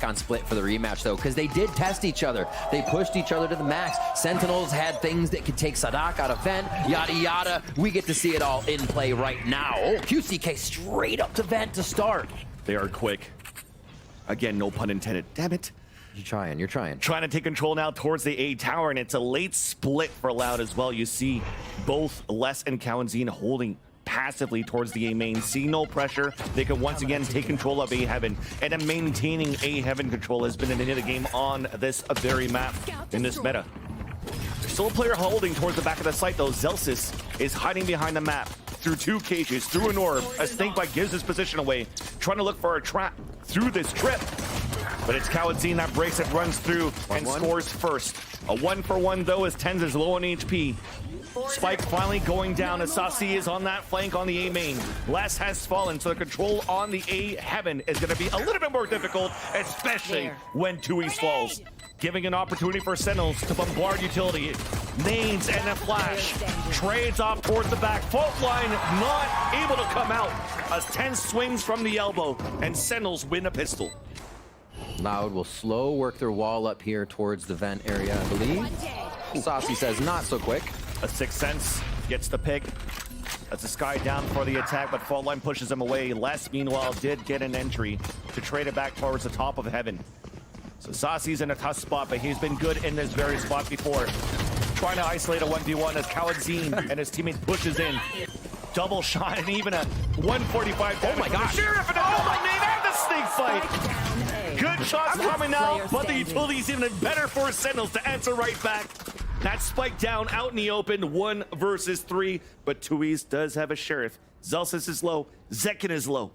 on Split for the rematch, though, because they did test each other. They pushed each other to the max. Sentinels had things that could take Sadak out of Vent, yada yada. We get to see it all in play right now. Oh, QCK straight up to Vent to start. They are quick. Again, no pun intended. Damn it. You're trying. Trying to take control now towards the A tower, and it's a late split for Loud as well. You see both Les and Kawanzine holding passively towards the A main. See no pressure. They can once again take control of A Heaven, and then maintaining A Heaven control has been an the game on this very map in this meta. Still a player holding towards the back of the site though. Zelsis is hiding behind the map through two cages, through an orb. A snakebite gives his position away, trying to look for a trap through this trip. But it's Kawanzine that breaks it, runs through, and scores first. A 1-for-1 though, as Tens is low on HP. Spike finally going down as Sasi is on that flank on the A main. Les has fallen, so the control on the A Heaven is going to be a little bit more difficult, especially when Tui's falls. Giving an opportunity for Sentinels to bombard utility. Nades and a flash. Trades off towards the back. Fault line not able to come out as Ten swings from the elbow, and Sentinels win a pistol. Loud will slow work their wall up here towards the Vent area, I believe. Saucy says not so quick. A Sixth Sense gets the pick. That's a Sky down for the attack, but Fault Line pushes him away. Les, meanwhile, did get an entry to trade it back towards the top of Heaven. So Saucy's in a tough spot, but he's been good in this very spot before. Trying to isolate a 1v1 as Kawanzine and his teammate pushes in. Double shot and even a 145 damage. Oh my gosh. Sheriff and the snake fight. Good shots coming out, but the utility's even better for Sentinels to answer right back. That spike down out in the open, 1 versus 3, but Tui's does have a Sheriff. Zelsis is low, Zekin is low.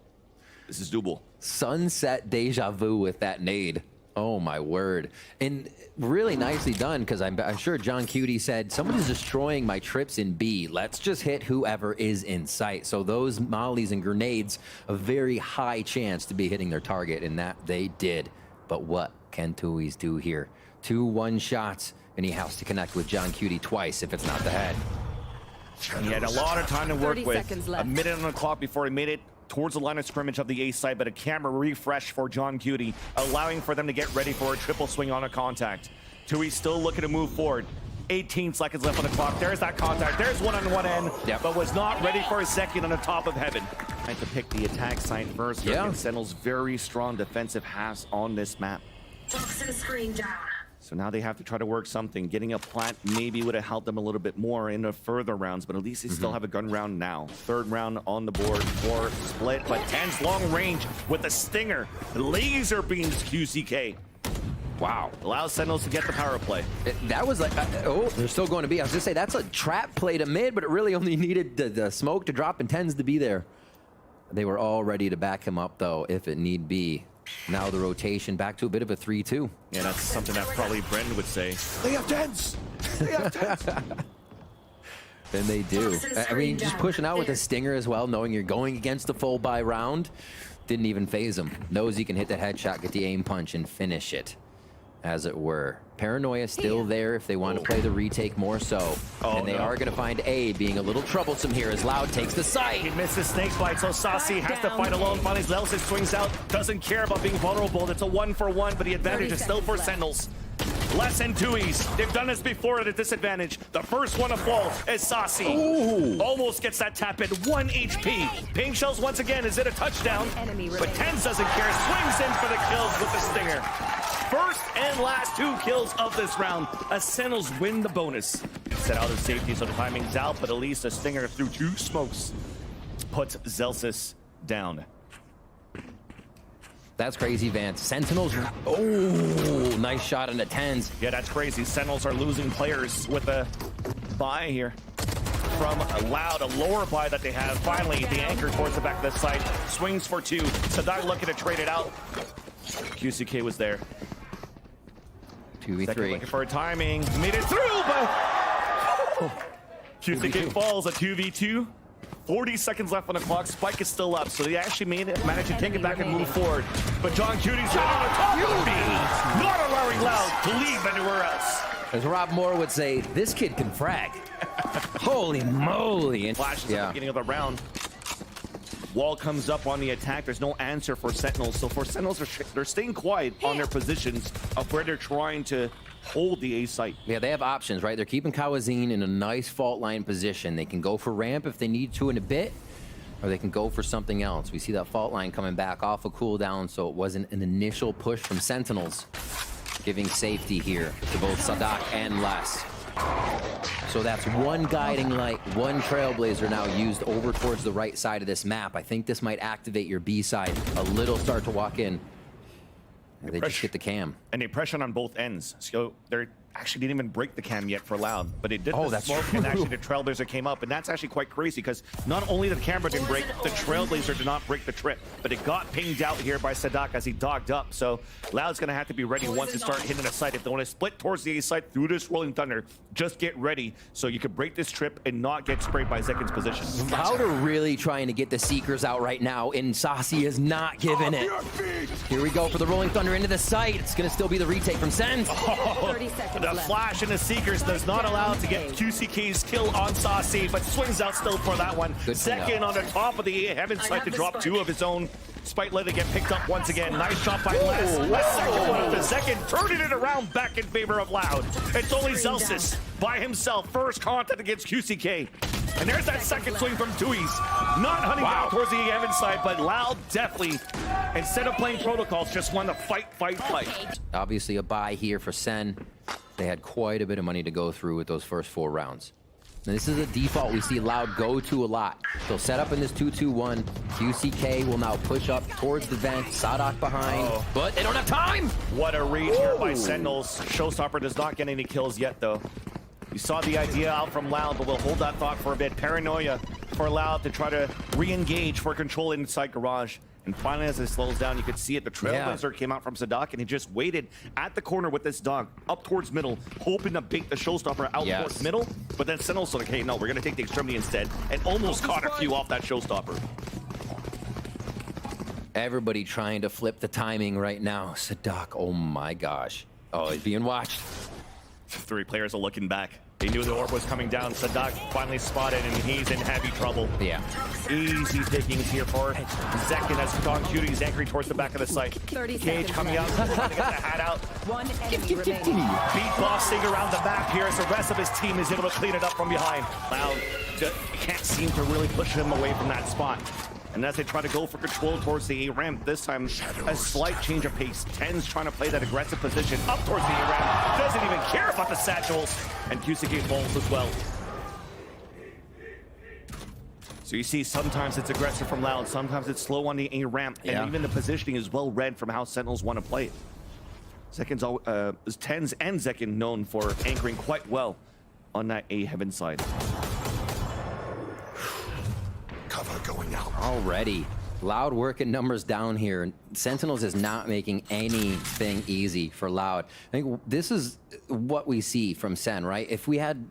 This is doable. Sunset deja vu with that nade. Oh my word. And really nicely done, because I'm sure John Cutie said, somebody's destroying my trips in B. Let's just hit whoever is in sight. So those mollies and grenades, a very high chance to be hitting their target, and that they did. But what can Tui's do here? 2 one-shots, and he has to connect with John Cutie twice if it's not the head. He had a lot of time to work with. Left. A minute on the clock before he made it towards the line of scrimmage of the A side, but a camera refresh for John Cutie, allowing for them to get ready for a triple swing on a contact. Tui still looking to move forward. 18 seconds left on the clock. There's that contact. There's one on one end, but was not ready for a second on the top of Heaven. Had to pick the attack side first. Sentinel's very strong defensive halves on this map. Toxin screen down. So now they have to try to work something. Getting a plant maybe would have helped them a little bit more in the further rounds, but at least they still have a gun round now. 3rd round on the board for Split, but Ten's long range with a stinger. Laser beams QCK. Wow. Allows Sentinels to get the power play. That was like, oh, they're still going to be. I was going to say, that's a trap play to mid, but it really only needed the smoke to drop and Tens to be there. They were all ready to back him up, though, if it need be. Now the rotation back to a bit of a 3-2. Yeah, that's something that probably Brendan would say. They have Tens! They have Tens! Then they do. I mean, just pushing out with a stinger as well, knowing you're going against the full buy round, didn't even phase him. Knows he can hit the headshot, get the aim punch, and finish it, as it were. Paranoia still there if they want to play the retake more so. And they are going to find A being a little troublesome here as Loud takes the site. He misses snake bite, so Saucy has to fight alone. Finally, Zelsis swings out, doesn't care about being vulnerable. It's a 1-for-1, but the advantage is still for Sentinels. Les and Tui's, they've done this before at a disadvantage. The first one to fall is Saucy. Almost gets that tap in, 1 HP. Pink Shells once again, is it a touchdown? But Tens doesn't care, swings in for the kills with the stinger. First and last 2 kills of this round. Sentinels win the bonus. Set out of safety, so the timing's out, but at least a stinger through 2 smokes puts Zelsis down. That's crazy, Vance. Sentinels, oh, nice shot on the Tens. Yeah, that's crazy. Sentinels are losing players with a buy here. From Loud, a lower buy that they have. Finally, the anchor towards the back of the site. Swings for 2. Sadak looking to trade it out. QCK was there. 2v3. Looking for a timing. Made it through, but QCK falls, a 2v2. 40 seconds left on the clock. Spike is still up, so they actually managed to take it back and move forward. But John Cutie's right on the top of B, not allowing Loud to leave anywhere else. As Rob Moore would say, this kid can frag. Holy moly. And Flashes at the beginning of the round. Wall comes up on the attack. There's no answer for Sentinels. So for Sentinels, they're staying quiet on their positions of where they're trying to hold the A site. Yeah, they have options, right? They're keeping Kawazine in a nice fault line position. They can go for ramp if they need to in a bit, or they can go for something else. We see that fault line coming back off a cooldown, so it wasn't an initial push from Sentinels, giving safety here to both Sadak and Les. So that's one guiding light, one trailblazer now used over towards the right side of this map. I think this might activate your B side. A little start to walk in. And they just get the cam. And they pressure on both ends. So they're actually didn't even break the cam yet for Loud, but it did the smoke, and actually the Trailblazer came up, and that's actually quite crazy because not only did the camera didn't break, the Trailblazer did not break the trip, but it got pinged out here by Sadak as he dogged up. So Loud's gonna have to be ready once they start hitting a site. If they want to split towards the A site through this Rolling Thunder, just get ready so you can break this trip and not get sprayed by Zekin's position. Loud are really trying to get the Seekers out right now, and Saucy is not giving it. Here we go for the Rolling Thunder into the site. It's gonna still be the retake from Sen. 30 seconds The left. flash and the Seekers does not allow to get QCK's kill on Saucy, but swings out still for that one. Good Second on the top of the Heaven site to drop two of his own. Spite let it get picked up once again. Nice shot by Les. A second one of the second, turning it around back in favor of Loud. It's only Zelsis by himself. First contact against QCK. And there's that second swing from Tui's. Not hunting down towards the Heaven side, but Loud definitely, instead of playing protocols, just want to fight. Obviously a buy here for Sen. They had quite a bit of money to go through with those first 4 rounds. And this is a default we see Loud go to a lot. They'll set up in this 2-2-1. QCK will now push up towards the vent. Sadak behind, but they don't have time. What a read here by Sentinels. Showstopper does not get any kills yet, though. You saw the idea out from Loud, but we'll hold that thought for a bit. Paranoia for Loud to try to re-engage for control inside Garage. And finally, as it slows down, you could see it. The Trailblazer came out from Sadak, and he just waited at the corner with this dog up towards middle, hoping to bait the Showstopper out towards middle. But then Sentinels said, okay, no, we're going to take the extremity instead, and almost caught a few off that Showstopper. Everybody trying to flip the timing right now. Sadak, oh my gosh. Oh, he's being watched. 3 players are looking back. They knew the orb was coming down. Sadak finally spotted, and he's in heavy trouble. Yeah. Easy pickings here for Zekin as Don Cutie is anchoring towards the back of the site. 30 Cage seconds coming out, trying to get the hat out. One enemy remaining. Beat bossing around the map here as the rest of his team is able to clean it up from behind. Loud can't seem to really push him away from that spot. And as they try to go for control towards the A ramp, this time a slight change of pace. Ten's trying to play that aggressive position up towards the A ramp. Doesn't even care about the satchels. And QCK falls as well. So you see sometimes it's aggressive from Loud, sometimes it's slow on the A ramp, and even the positioning is well read from how Sentinels want to play it. Ten's and Zekin known for anchoring quite well on that A Heaven side. Cover going out. Already. Loud working numbers down here. Sentinels is not making anything easy for Loud. I think this is what we see from Sen, right? If we had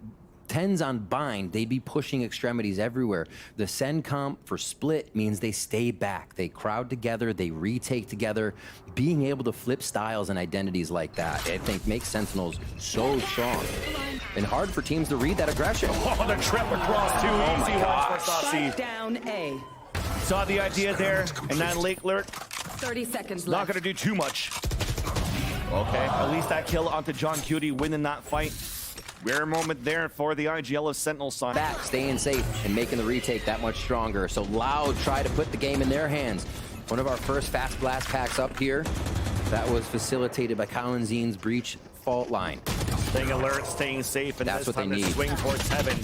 10s on bind, they'd be pushing extremities everywhere. The Sen comp for split means they stay back. They crowd together, they retake together. Being able to flip styles and identities like that, I think makes Sentinels so strong. And hard for teams to read that aggression. Oh, the trip across two easy ones for Saucy. Down A. Saw the idea there, and that late lurk, 30 seconds not left. gonna do too much. Okay, at least that kill onto John Cutie, winning that fight. Rare moment there for the IGL of Sentinel side. Back, staying safe and making the retake that much stronger. So Loud try to put the game in their hands. One of our first fast blast packs up here. That was facilitated by Kalenzin's breach fault line. Staying alert, staying safe, and That's this what time they to need. swing towards Heaven.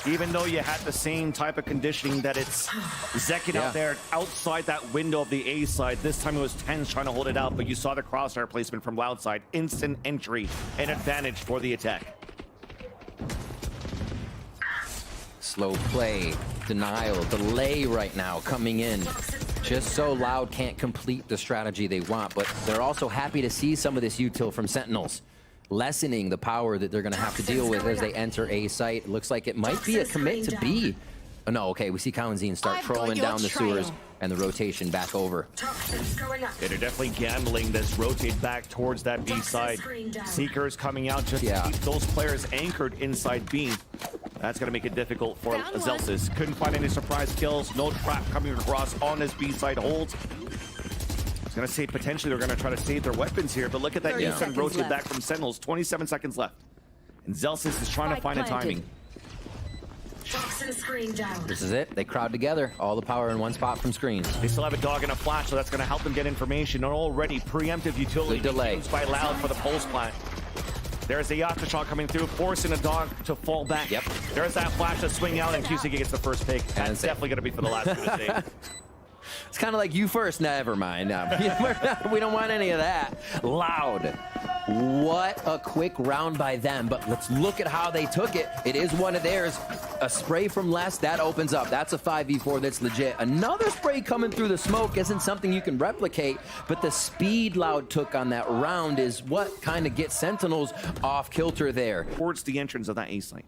Even though you had the same type of conditioning that it's Zekin out there outside that window of the A side. This time it was Tens trying to hold it out, but you saw the crosshair placement from Loud side. Instant entry and advantage for the attack. Slow play, denial, delay right now coming in. Just so Loud can't complete the strategy they want, but they're also happy to see some of this util from Sentinels, lessening the power that they're going to have to deal with as they enter A site. It looks like it might be a commit to B. Oh, no, okay, we see Kalensin start trolling down the sewers and the rotation back over. Yeah, they're definitely gambling this rotate back towards that B side. Seekers coming out just to keep those players anchored inside B. That's going to make it difficult for Found one. Zelsis. Couldn't find any surprise kills. No trap coming across on this B-side hold. I was going to say potentially they're going to try to save their weapons here, but look at that 30 Ethan seconds rotate left. back from Sentinels. 27 seconds left. And Zelsis is trying to Spike find a planted. timing. Toxin screen down. This is it. They crowd together. All the power in one spot from screens. They still have a dog and a flash, so that's going to help them get information. An already preemptive utility Good delay. used by Loud for the pulse plant. There's the Aftershock coming through, forcing a dog to fall back. Yep. There's that flash to swing out, and QC gets the first pick. That's that's it. definitely going to be for the last two to save. It's kind of like you first. Never mind. No, we don't want any of that. Loud. What a quick round by them. But let's look at how they took it. It is one of theirs. A spray from Les, that opens up. That's a 5v4 that's legit. Another spray coming through the smoke isn't something you can replicate, but the speed Loud took on that round is what kind of gets Sentinels off kilter there. Towards the entrance of that A site.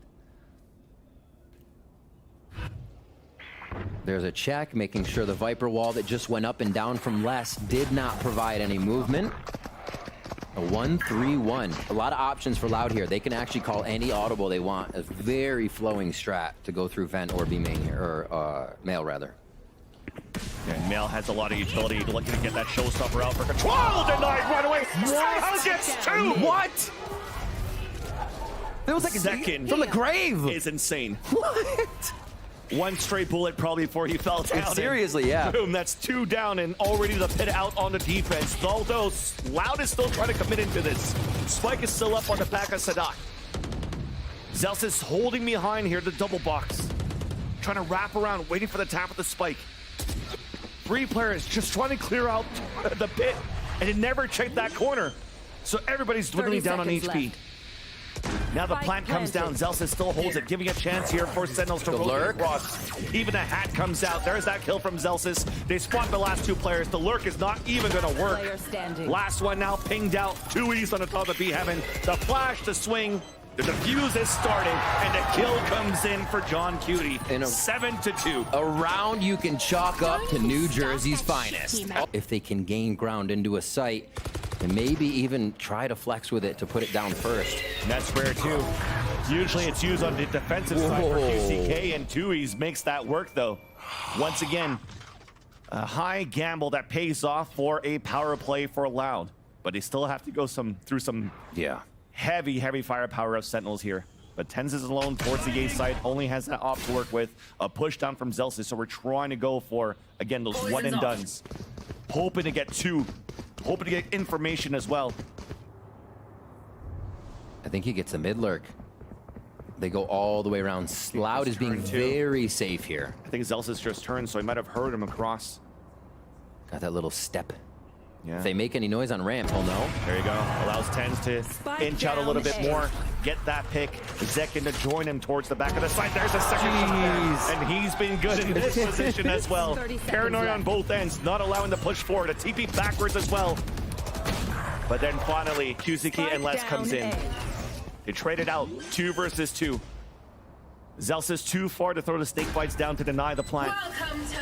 There's a check, making sure the Viper wall that just went up and down from Les did not provide any movement. A 1-3-1. A lot of options for Loud here. They can actually call any audible they want. A very flowing strat to go through vent or B main here, or male rather. And Mail has a lot of utility, looking to get that showstopper out for control. Denied right away. Somehow gets two. What? It was like a Second from the grave. is insane. What? One straight bullet probably before he fell down. Seriously, yeah. Boom, that's two down and already the pit out on the defense. Although Loud is still trying to commit into this. Spike is still up on the back of Sadak. Zels is holding behind here, the double box. Trying to wrap around, waiting for the tap of the Spike. Three players just trying to clear out the pit, and it never checked that corner. So everybody's dwindling down on HP. Left. Now the Spike plant comes down. planted. Zelsis still holds it, giving a chance here for Sentinels to The rotate lurk. across. Even the hat comes out. There's that kill from Zelsis. They spot the last two players. The lurk is not even going to work. Player standing. Last one now pinged out. 2 E's on the top of B Heaven. The flash, the swing. The defuse is starting, and the kill comes in for John Cutie. In a- 7-2. A round you can chalk up to New Jersey's finest. If they can gain ground into a site, and maybe even try to flex with it to put it down first. And that's rare too. Usually it's used on the defensive side for Whoa. QCK, and 2E's makes that work though. Once again, a high gamble that pays off for a power play for Loud. But they still have to go through some Yeah. heavy firepower of Sentinels here. But Tens is alone towards the A side, only has that op to work with. A push down from Zelsis, so we're trying to go for, again, those one and dones. Hoping to get two. Hoping to get information as well. I think he gets a mid lurk. They go all the way around. Loud is being turn two. very safe here. I think Zelsis just turned, so he might have heard him across. Got that little step. Yeah. If they make any noise on ramp, he'll know. There you go. Allows Tens to Spike inch out a little bit down A. more. Get that pick. Zekin to join him towards the back of the side. There's a second shot there. And he's been good in this position as well. 30 seconds Paranoid on left. both ends, not allowing the push forward. A TP backwards as well. But then finally, QZK and Les comes in. They traded out 2 versus 2. Zelsis too far to throw the snake bites down to deny the plant.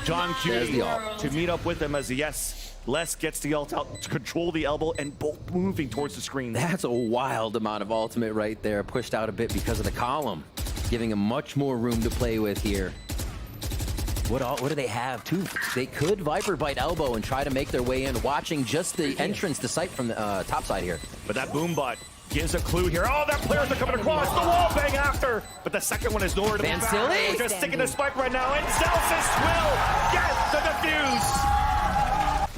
John There's Cutie the ult. to meet up with him as yes, Les gets the ult out to control the elbow and both moving towards the screen. That's a wild amount of ultimate right there. Pushed out a bit because of the column, giving him much more room to play with here. What do they have? They could Viper bite elbow and try to make their way in, watching just the entrance to sight from the top side here. But that boom bot gives a clue here. Oh, that players are coming across the wall bang after. But the second one is nowhere to be Van found. Silly? Just sticking the spike right now, and Zelsis will get the defuse.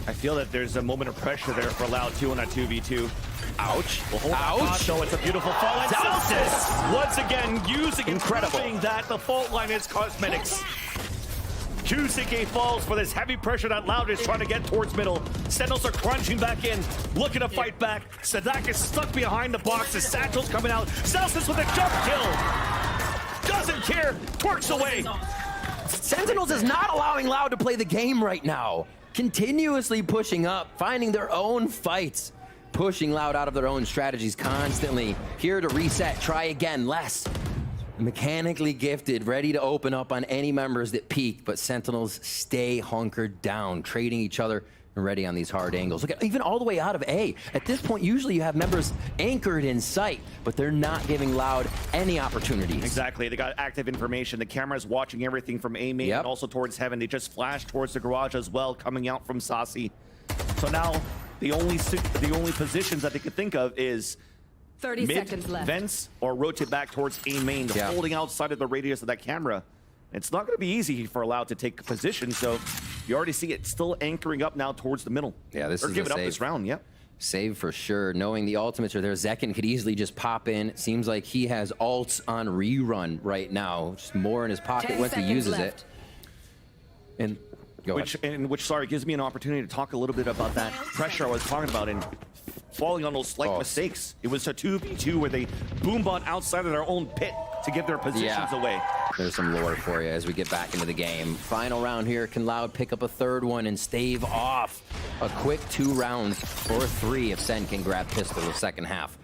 I feel that there's a moment of pressure there for Loud 2 on that 2v2. Ouch. Well, hold Ouch. So it's a beautiful fall. And Zelsis once again using and Incredible. proving that the fault line is cosmetics. QCK falls for this heavy pressure that Loud is trying to get towards middle. Sentinels are crunching back in, looking to fight back. Sadak is stuck behind the box. The satchel's coming out. Celsius with a jump kill. Doesn't care. Twerks away. Sentinels is not allowing Loud to play the game right now. Continuously pushing up, finding their own fights. Pushing Loud out of their own strategies constantly. Here to reset, try again, less. Mechanically gifted, ready to open up on any members that peak, but Sentinels stay hunkered down, trading each other ready on these hard angles. Look at even all the way out of A. At this point, usually you have members anchored in sight, but they're not giving Loud any opportunities. Exactly. They got active information. The camera's watching everything from A main and also towards Heaven. They just flashed towards the garage as well, coming out from Saucy. So now the only positions that they could think of is 30 mid seconds left. vents or rotate back towards A main, holding outside of the radius of that camera. It's not going to be easy for Loud to take position, so you already see it still anchoring up now towards the middle. Yeah, this or is give a it up save. this round. Yep. Save for sure. Knowing the ultimates are there, Zekin could easily just pop in. It seems like he has ults on rerun right now. Just more in his pocket 10 once he seconds uses left. it. And go ahead. Which, sorry, gives me an opportunity to talk a little bit about that pressure I was talking about and falling on those slight mistakes. It was a 2v2 where they boombot outside of their own pit to give their positions away. There's some lore for you as we get back into the game. Final round here. Can Loud pick up a third one and stave off a quick 2 rounds or 3 if Sen can grab pistol the second half?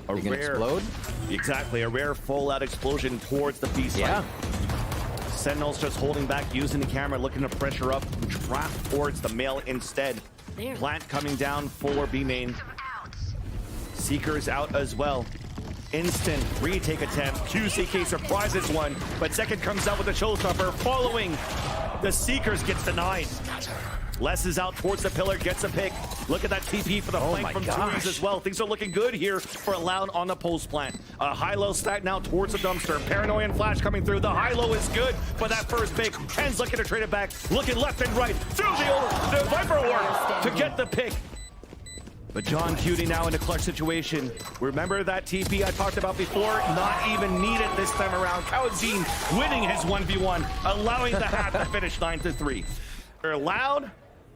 Are you gonna explode? Exactly, a rare full-out explosion towards the B side. Yeah. Sentinels just holding back, using the camera, looking to pressure up, trap towards the male instead. Plant coming down for B main. Seekers out as well. Instant retake attempt. QCK surprises one, but second comes out with a showstopper. Following the Seekers gets denied. Les is out towards the pillar, gets a pick. Look at that TP for the flank from Tui's as well. Things are looking good here for Loud on the post plant. A high-low stack now towards the dumpster. Paranoia and Flash coming through. The high-low is good for that first pick. Ken's looking to trade it back, looking left and right through the Viper Ward to get the pick. But John Cutie now in a clutch situation. Remember that TP I talked about before? Not even needed this time around. Kawazine winning his 1v1, allowing the half to finish 9-3. Loud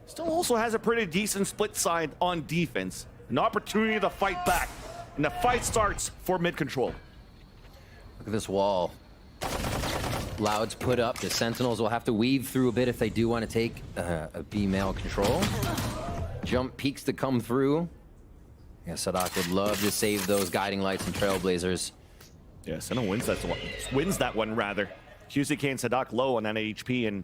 still also has a pretty decent split side on defense. An opportunity to fight back. And the fight starts for mid control. Look at this wall. Loud's put up. The Sentinels will have to weave through a bit if they do want to take a B male control. Jump peaks to come through. Yeah, Sadak would love to save those guiding lights and trailblazers. Yeah, Sentinel wins that one rather. QCK and Sadak low on that HP, and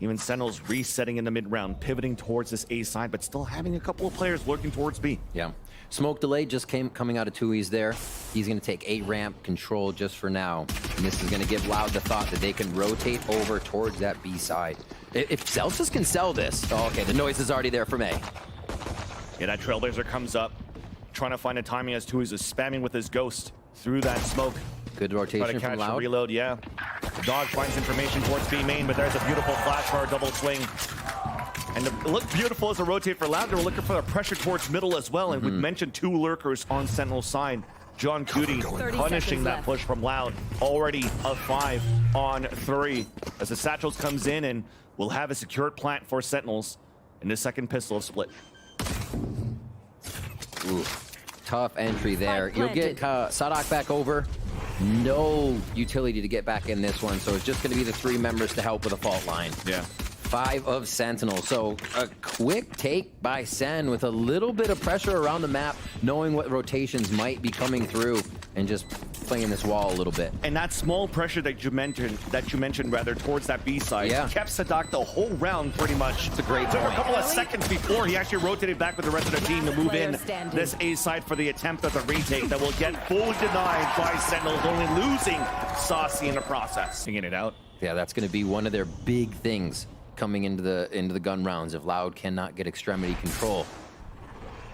even Sentinels resetting in the mid round, pivoting towards this A side, but still having a couple of players lurking towards B. Yeah. Smoke delay just coming out of Tui's there. He's going to take A ramp control just for now. And this is going to give Loud the thought that they can rotate over towards that B side. If Celsius can sell this, oh, okay, the noise is already there from A. Yeah, that Trailblazer comes up, trying to find a timing as Tui's is spamming with his ghost through that smoke. Good rotation Try to catch from Loud. Reload, yeah. The dog finds information towards B main, but there's a beautiful flash for a double swing. And it looked beautiful as a rotate for Loud. They were looking for the pressure towards middle as well. And we mentioned 2 lurkers on Sentinel's side. John Cutie punishing that push from Loud. Already a 5 on 3. As the Satchels comes in and will have a secured plant for Sentinels in the second pistol split. Ooh, tough entry there. You'll get Sadak back over. No utility to get back in this one, so it's just going to be the 3 members to help with a fault line. Yeah. 5 of Sentinel. So a quick take by Sen with a little bit of pressure around the map, knowing what rotations might be coming through and just playing this wall a little bit. And that small pressure that you mentioned rather towards that B side kept Sadak the whole round pretty much. It's a great Took point. a couple of seconds before he actually rotated back with the rest of the team to move in this A side for the attempt at the retake that will get fully denied by Sentinels, only losing Saucy in the process. Singing it out. Yeah, that's going to be one of their big things coming into the gun rounds if Loud cannot get extremity control.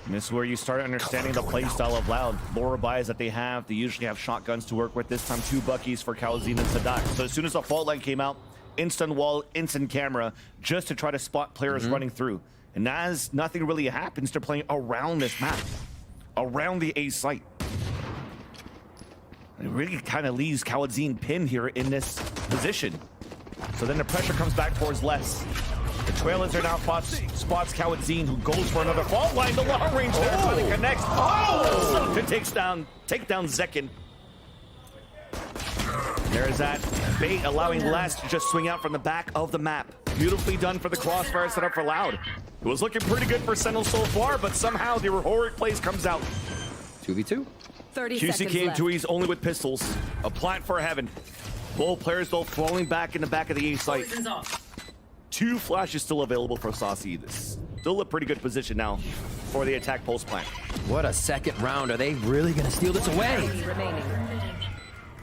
And this is where you start understanding the playstyle of Loud. Lower buys that they usually have shotguns to work with. This time 2 Buckies for Kawazine and Sadak. So as soon as the fault line came out, instant wall, instant camera, just to try to spot players running through. And as nothing really happens, they're playing around this map, around the A site. It really kind of leaves Kawazine pinned here in this position. So then the pressure comes back towards Les. The Trailblazer now spots Kawazine, who goes for another fault line. The long range there finally connects. Oh! It take down Zekin. There's that bait, allowing Les to just swing out from the back of the map. Beautifully done for the crossfire set up for Loud. It was looking pretty good for Sentinel so far, but somehow the heroic plays comes out. 2v2. 30 seconds QCK and left. Tui's only with pistols. A plant for Heaven. Both players though falling back in the back of the A site. Poison's off. 2 flashes still available for Saucy. This still a pretty good position now for the attack pulse plant. What a second round. Are they really going to steal this away?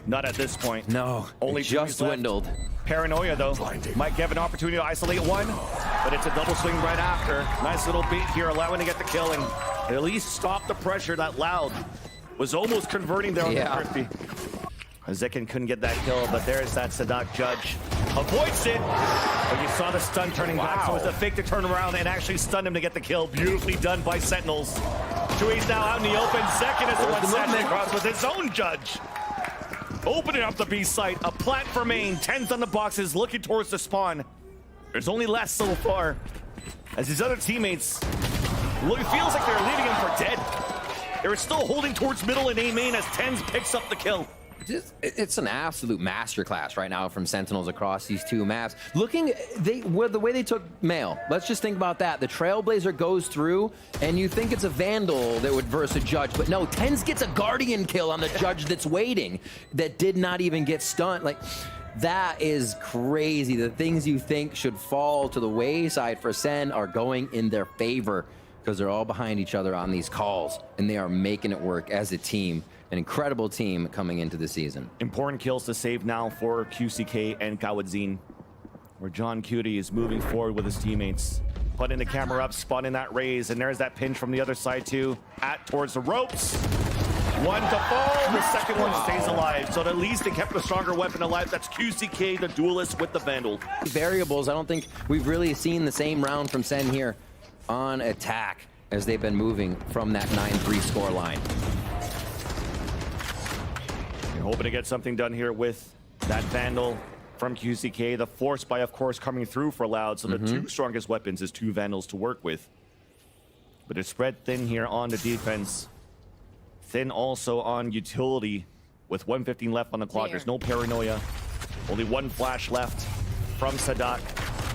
Not at this point. No, Only it two just left. dwindled. Paranoia, though, might give an opportunity to isolate one, but it's a double swing right after. Nice little beat here, allowing to get the kill and at least stop the pressure that Loud was almost converting there on the Thrifty. Zekin couldn't get that kill, but there's that Sadak judge. Avoids it, but you saw the stun turning back, so it's a fake to turn around and actually stun him to get the kill. Beautifully done by Sentinels. Chewy's now out in the open. Zekin is the one snatching across with his own judge. Opening up the B site, a plant for main, 10s on the boxes, looking towards the spawn. There's only less so far, as his other teammates, it feels like they're leaving him for dead. They're still holding towards middle and A main as 10s picks up the kill. It's an absolute masterclass right now from Sentinels across these two maps. The way they took Mail, let's just think about that. The Trailblazer goes through, and you think it's a Vandal that would verse a Judge, but no, Tens gets a Guardian kill on the Judge that's waiting, that did not even get stunned. Like, that is crazy. The things you think should fall to the wayside for Sen are going in their favor, because they're all behind each other on these calls, and they are making it work as a team. An incredible team coming into the season. Important kills to save now for QCK and Kawadzin, where John Cutie is moving forward with his teammates. Putting the camera up, spotting that raise, and there's that pinch from the other side too. Towards the ropes. One to fall, the second one stays alive. So at least they kept the stronger weapon alive. That's QCK, the duelist with the Vandal. Variables, I don't think we've really seen the same round from Sen here on attack as they've been moving from that 9-3 score line. Hoping to get something done here with that Vandal from QCK. The Force Buy, of course, coming through for Loud. So the two strongest weapons is two Vandals to work with. But it's spread thin here on the defense. Thin also on utility with 1:15 left on the clock. There's no Paranoia. Only one flash left from Sadak.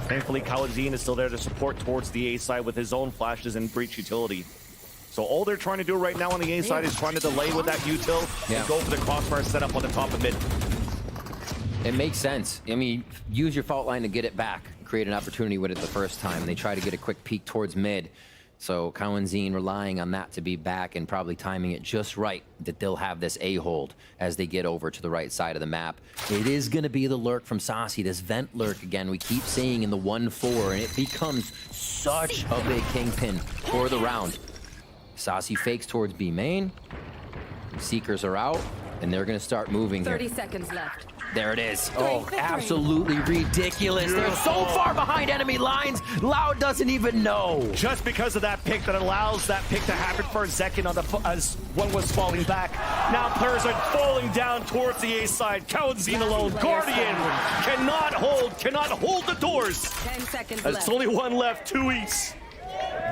Thankfully, Kawadzin is still there to support towards the A side with his own flashes and breach utility. So all they're trying to do right now on the A side is trying to delay with that util and go for the crossfire setup on the top of mid. It makes sense. I mean, use your fault line to get it back. Create an opportunity with it the first time. They try to get a quick peek towards mid. So Kawadzin relying on that to be back and probably timing it just right that they'll have this A-hold as they get over to the right side of the map. It is going to be the lurk from Saucy, this vent lurk again. We keep seeing in the 1-4, and it becomes such a big kingpin for the round. Saucy fakes towards B main. Seekers are out, and they're going to start moving 30 seconds left. There it is. Oh, absolutely ridiculous. They're so far behind enemy lines, Loud doesn't even know. Just because of that pick that allows that pick to happen for a second on as one was falling back. Now players are falling down towards the A side. Kawadzin alone. Guardian cannot hold the doors. 10 seconds There's left. only one left, 2 east.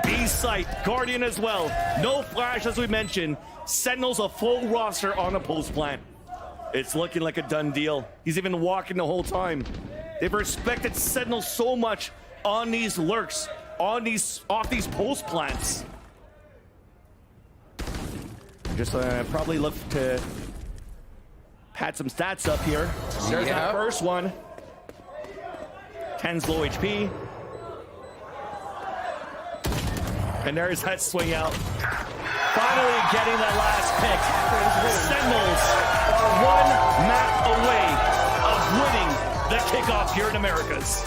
B site, Guardian as well. No flash as we mentioned. Sentinels a full roster on the post plant. It's looking like a done deal. He's even walking the whole time. They've respected Sentinels so much on these lurks, off these post plants. Just probably look to pad some stats up here. There's that first one. 10's low HP. And there's that swing out. Finally getting that last pick. Sentinels are one map away of winning the kickoff here in Americas.